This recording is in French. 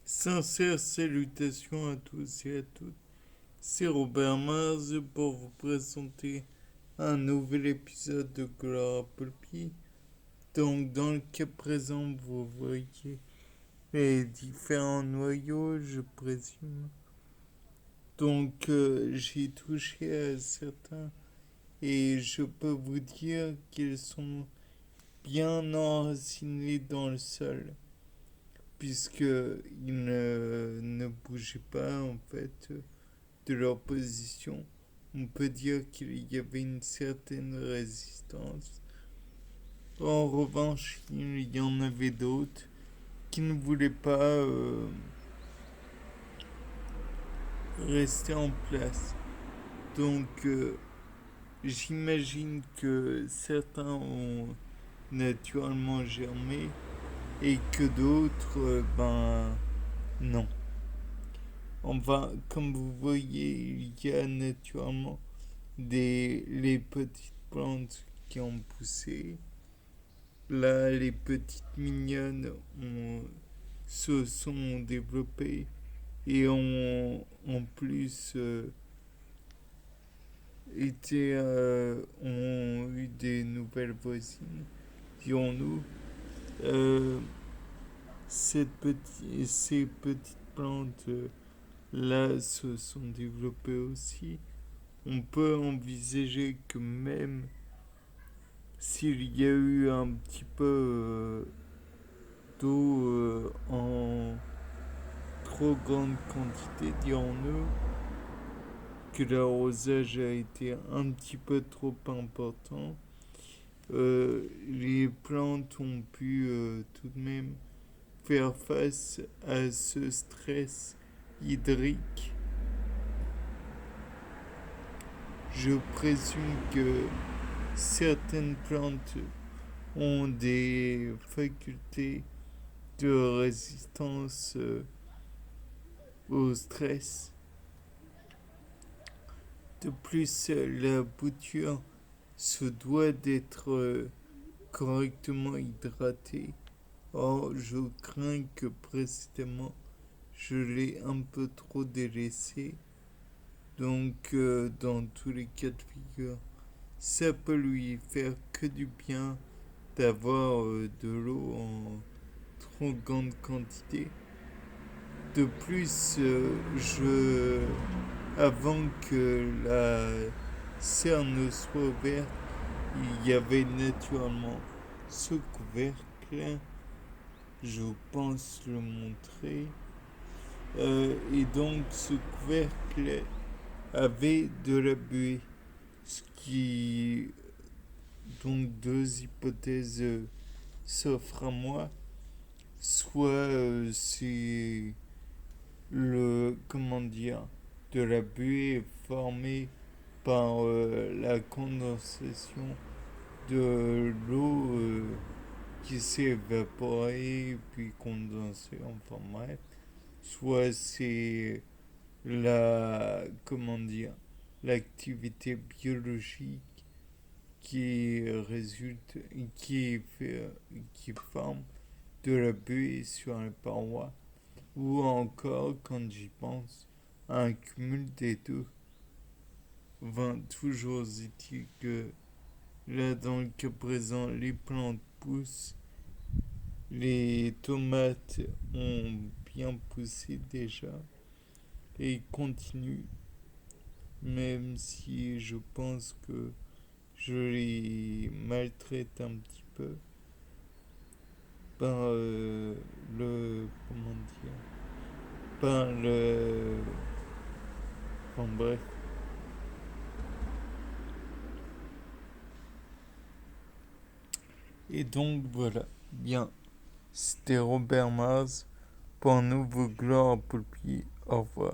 Sincères salutations à tous et à toutes. C'est Robert Mars pour vous présenter un nouvel épisode de Gloire Poulpi. Donc, dans le cas présent, vous voyez les différents noyaux, je présume. Donc, j'ai touché à certains et je peux vous dire qu'ils sont bien enracinés dans le sol, puisqu'ils ne bougeaient pas en fait de leur position. On peut dire qu'il y avait une certaine résistance. En revanche, il y en avait d'autres qui ne voulaient pas rester en place. Donc, j'imagine que certains ont naturellement germé et que d'autres, non. Enfin, comme vous voyez, il y a naturellement les petites plantes qui ont poussé. Là, les petites mignonnes se sont développées et ont en plus ont eu des nouvelles voisines, dirons-nous. Euh, ces petites plantes là se sont développées aussi. On peut envisager que même s'il y a eu un petit peu d'eau en trop grande quantité, dirons-nous, que l'arrosage a été un petit peu trop important, les plantes ont pu tout de même faire face à ce stress hydrique. Je présume que certaines plantes ont des facultés de résistance au stress. De plus, la bouture se doit d'être correctement hydratée. Or, je crains que précédemment, je l'ai un peu trop délaissée. Donc, dans tous les cas de figure, ça peut lui faire que du bien d'avoir de l'eau en trop grande quantité. De plus, avant que la serre ne soit ouverte, il y avait naturellement ce couvercle. Je pense le montrer. Et donc, ce couvercle avait de la buée. Ce qui. Donc, deux hypothèses s'offrent à moi. Soit c'est le. Comment dire, de la buée formée par la condensation de l'eau qui s'est évaporée puis condensée, enfin bref. Soit c'est la, comment dire, l'activité biologique qui résulte, qui forme de la buée sur les parois, ou encore, quand j'y pense, un cumul des deux. Enfin, toujours est-il que là, dans le cas présent, les plantes poussent, les tomates ont bien poussé déjà et continuent, même si je pense que je les maltraite un petit peu par comment dire, par le, enfin bref. Et donc voilà, bien, c'était Robert Mars pour un nouveau Gloire Poulpi. Au revoir.